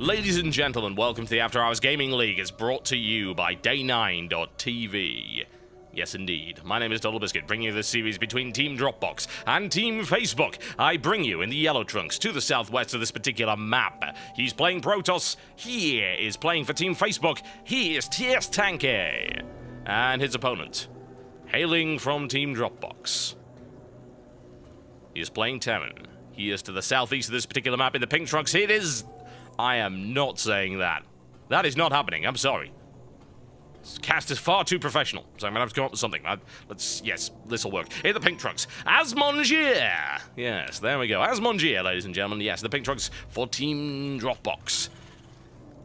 Ladies and gentlemen, welcome to the After Hours Gaming League. It's brought to you by Day9.tv. Yes, indeed. My name is Totalbiscuit, bringing you this series between Team Dropbox and Team Facebook. I bring you in the yellow trunks to the southwest of this particular map. He's playing Protoss. He is playing for Team Facebook. He is TS Tanke. And his opponent, hailing from Team Dropbox, he is playing Terran. He is to the southeast of this particular map in the pink trunks. It is... I am not saying that. That is not happening. I'm sorry. This cast is far too professional, so I'm going to have to come up with something. Yes, this will work. In the pink trunks, Asmongier. Yes, there we go. Asmongier, ladies and gentlemen. Yes, the pink trunks for Team Dropbox.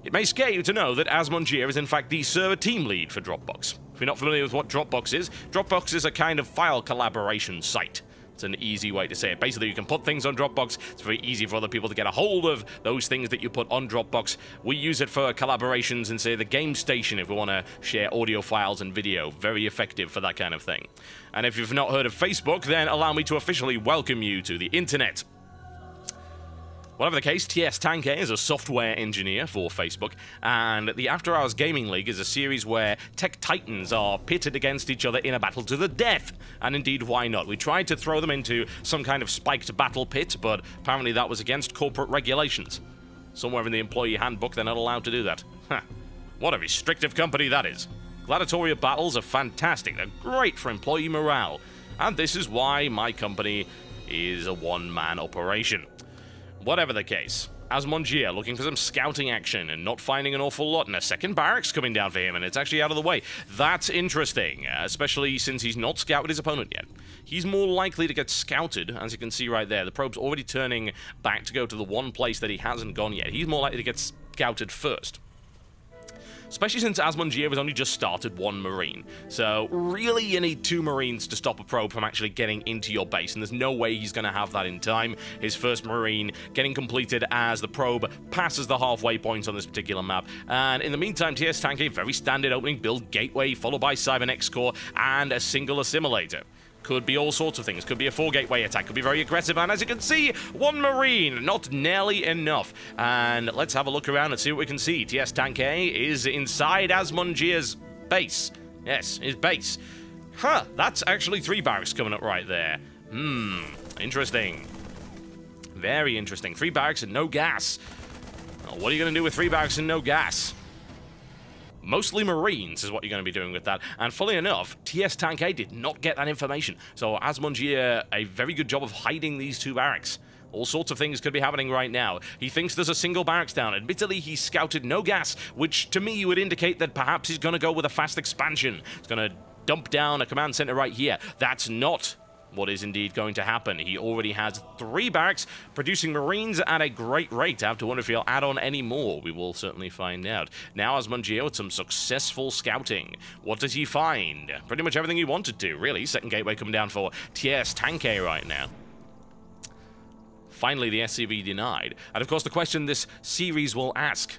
It may scare you to know that Asmongier is in fact the server team lead for Dropbox. If you're not familiar with what Dropbox is a kind of file collaboration site. It's an easy way to say it. Basically, you can put things on Dropbox. It's very easy for other people to get a hold of those things that you put on Dropbox. We use it for collaborations and, say, the game station if we want to share audio files and video. Very effective for that kind of thing. And if you've not heard of Facebook, then allow me to officially welcome you to the internet. Whatever the case, TS Tanke is a software engineer for Facebook, and the After Hours Gaming League is a series where tech titans are pitted against each other in a battle to the death. And indeed, why not? We tried to throw them into some kind of spiked battle pit, but apparently that was against corporate regulations. Somewhere in the employee handbook, they're not allowed to do that. What a restrictive company that is. Gladiatorial battles are fantastic. They're great for employee morale. And this is why my company is a one-man operation. Whatever the case, Asmongier looking for some scouting action and not finding an awful lot, and a second barracks coming down for him, and it's actually out of the way. That's interesting, especially since he's not scouted his opponent yet. He's more likely to get scouted, as you can see right there. The probe's already turning back to go to the one place that he hasn't gone yet. He's more likely to get scouted first. Especially since Asmongier has only just started one Marine. So, really, you need 2 Marines to stop a probe from actually getting into your base, and there's no way he's going to have that in time. His first Marine getting completed as the probe passes the halfway point on this particular map. And in the meantime, TS Tanke, very standard opening build gateway, followed by Cybernetics core, and a single assimilator. Could be all sorts of things. Could be a 4-gateway attack. Could be very aggressive. And as you can see, 1 Marine. Not nearly enough. And let's have a look around and see what we can see. TS Tanke is inside Asmongier's base. Yes, his base. Huh, that's actually 3 barracks coming up right there. Interesting. Very interesting. 3 barracks and no gas. Well, what are you going to do with 3 barracks and no gas? Mostly Marines is what you're going to be doing with that. And fully enough, TS Tanke did not get that information. So Asmongier, a very good job of hiding these 2 barracks. All sorts of things could be happening right now. He thinks there's a single barracks down. Admittedly, he scouted no gas, which to me would indicate that perhaps he's going to go with a fast expansion. He's going to dump down a command center right here. That's not what is indeed going to happen. He already has 3 barracks, producing Marines at a great rate. I have to wonder if he'll add on any more. We will certainly find out. Now Asmongier with some successful scouting. What does he find? Pretty much everything he wanted to, really. Second gateway coming down for TS Tanke right now. Finally, the SCV denied. And of course, the question this series will ask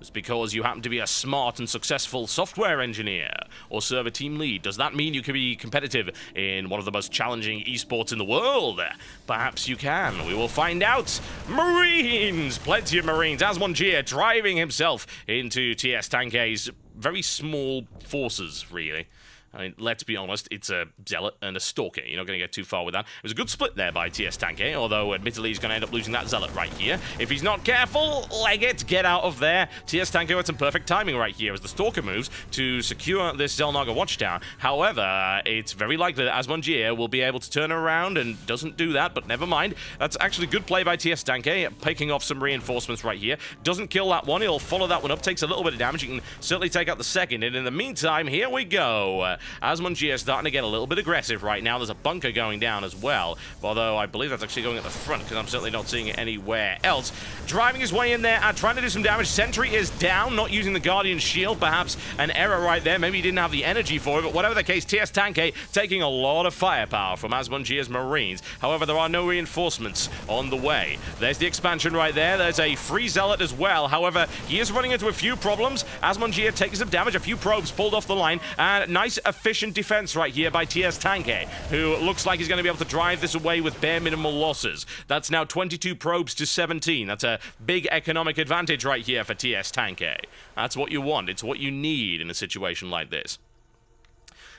is because you happen to be a smart and successful software engineer or server team lead, does that mean you can be competitive in one of the most challenging esports in the world? Perhaps you can. We will find out. Marines! Plenty of Marines. Asmongier driving himself into TS Tanke's very small forces, really. I mean, let's be honest, it's a Zealot and a Stalker. You're not going to get too far with that. It was a good split there by TS Tanke, although admittedly he's going to end up losing that Zealot right here. If he's not careful, leg it, get out of there. TS Tanke had some perfect timing right here as the Stalker moves to secure this Zelnaga Watchtower. However, it's very likely that Asmongier will be able to turn around and doesn't do that, but never mind. That's actually good play by TS Tanke, picking off some reinforcements right here. Doesn't kill that one, he'll follow that one up, takes a little bit of damage. You can certainly take out the second, and in the meantime, here we go. Asmongier is starting to get a little bit aggressive right now. There's a bunker going down as well, although I believe that's actually going at the front because I'm certainly not seeing it anywhere else. Driving his way in there and trying to do some damage. Sentry is down, not using the Guardian's shield. Perhaps an error right there. Maybe he didn't have the energy for it, but whatever the case, TS Tanke taking a lot of firepower from Asmongier's Marines. However, there are no reinforcements on the way. There's the expansion right there. There's a free Zealot as well. However, he is running into a few problems. Asmongier takes some damage. A few probes pulled off the line, and nice efficient defense right here by TS Tanke, who looks like he's going to be able to drive this away with bare minimal losses. That's now 22 probes to 17. That's a big economic advantage right here for TS Tanke. That's what you want. It's what you need in a situation like this.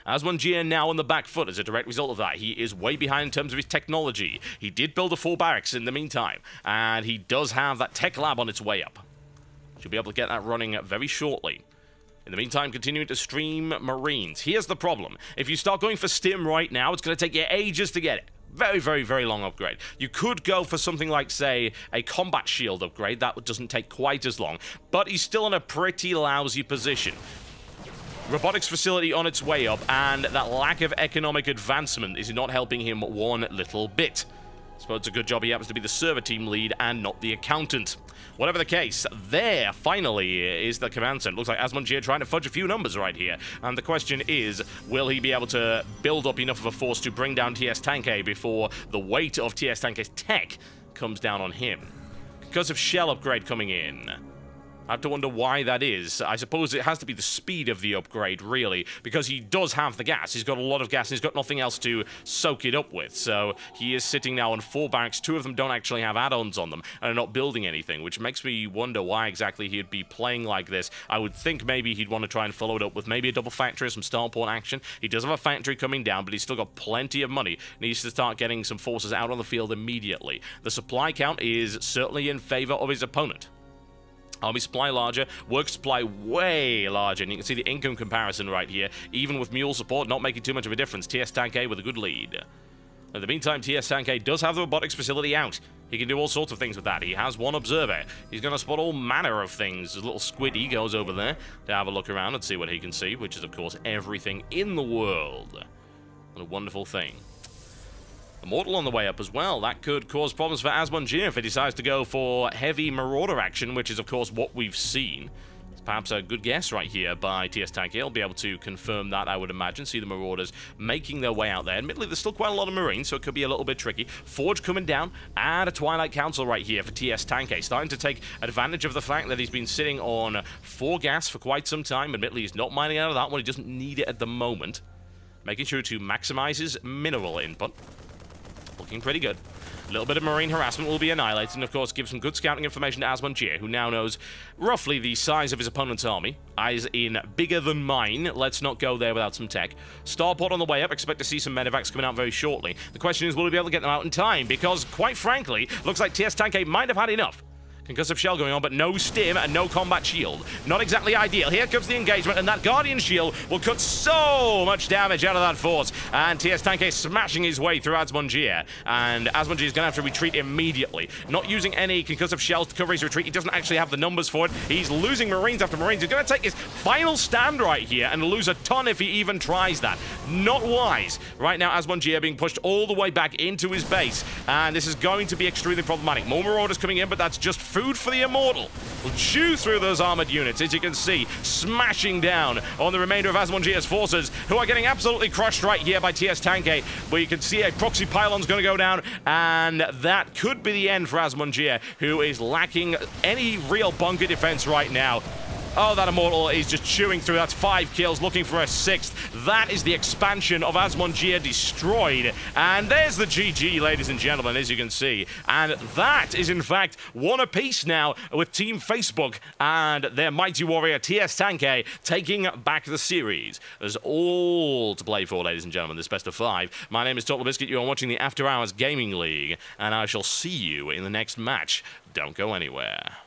AHGL now on the back foot as a direct result of that. He is way behind in terms of his technology. He did build a full barracks in the meantime, and he does have that tech lab on its way up. Should be able to get that running very shortly. In the meantime, continuing to stream Marines. Here's the problem. If you start going for Stim right now, it's going to take you ages to get it. Very, very, very long upgrade. You could go for something like, say, a combat shield upgrade. That doesn't take quite as long, but he's still in a pretty lousy position. Robotics facility on its way up, and that lack of economic advancement is not helping him one little bit. I suppose it's a good job he happens to be the server team lead and not the accountant. Whatever the case, there finally is the command center. Looks like AHGL trying to fudge a few numbers right here. And the question is, will he be able to build up enough of a force to bring down TS Tanke before the weight of TS Tanke's tech comes down on him? Because of shell upgrade coming in. I have to wonder why that is. I suppose it has to be the speed of the upgrade, really, because he does have the gas. He's got a lot of gas, and he's got nothing else to soak it up with. So he is sitting now on 4 barracks. 2 of them don't actually have add-ons on them, and are not building anything, which makes me wonder why exactly he'd be playing like this. I would think maybe he'd want to try and follow it up with maybe a double factory or some starport action. He does have a factory coming down, but he's still got plenty of money. Needs to start getting some forces out on the field immediately. The supply count is certainly in favor of his opponent. Army supply larger, work supply way larger, and you can see the income comparison right here. Even with mule support not making too much of a difference, TS Tanke with a good lead. In the meantime, TS Tanke does have the robotics facility out. He can do all sorts of things with that. He has 1 observer. He's going to spot all manner of things. There's a little squid goes over there to have a look around and see what he can see, which is, of course, everything in the world. What a wonderful thing. Immortal on the way up as well. That could cause problems for AHGL if he decides to go for heavy Marauder action, which is, of course, what we've seen. It's perhaps a good guess right here by TS Tanke. He'll be able to confirm that, I would imagine. See the Marauders making their way out there. Admittedly, there's still quite a lot of Marines, so it could be a little bit tricky. Forge coming down, and a Twilight Council right here for TS Tanke. Starting to take advantage of the fact that he's been sitting on 4 gas for quite some time. Admittedly, he's not mining out of that one. He doesn't need it at the moment. Making sure to maximize his mineral input. Looking pretty good. A little bit of Marine harassment will be annihilated, and of course give some good scouting information to AHGL, who now knows roughly the size of his opponent's army, as in bigger than mine. Let's not go there without some tech. Starport on the way up. Expect to see some medevacs coming out very shortly. The question is, will he be able to get them out in time? Because, quite frankly, looks like TS Tanke might have had enough. Concussive shell going on, but no stim and no combat shield. Not exactly ideal. Here comes the engagement, and that Guardian shield will cut so much damage out of that force. And TS Tanke smashing his way through AHGL. And AHGL is going to have to retreat immediately. Not using any concussive shells to cover his retreat. He doesn't actually have the numbers for it. He's losing Marines after Marines. He's going to take his final stand right here and lose a ton if he even tries that. Not wise. Right now, AHGL being pushed all the way back into his base. And this is going to be extremely problematic. More Marauders coming in, but that's just food for the Immortal. Will chew through those armored units, as you can see, smashing down on the remainder of AHGL's forces, who are getting absolutely crushed right here by TS Tanke, where you can see a proxy pylon's going to go down, and that could be the end for AHGL, who is lacking any real bunker defense right now. Oh, that Immortal is just chewing through. That's 5 kills, looking for a 6th. That is the expansion of AHGL destroyed. And there's the GG, ladies and gentlemen, as you can see. And that is, in fact, 1 apiece now with Team Facebook and their mighty warrior, TS Tanke, taking back the series. There's all to play for, ladies and gentlemen, this best of 5. My name is Totalbiscuit. You are watching the After Hours Gaming League, and I shall see you in the next match. Don't go anywhere.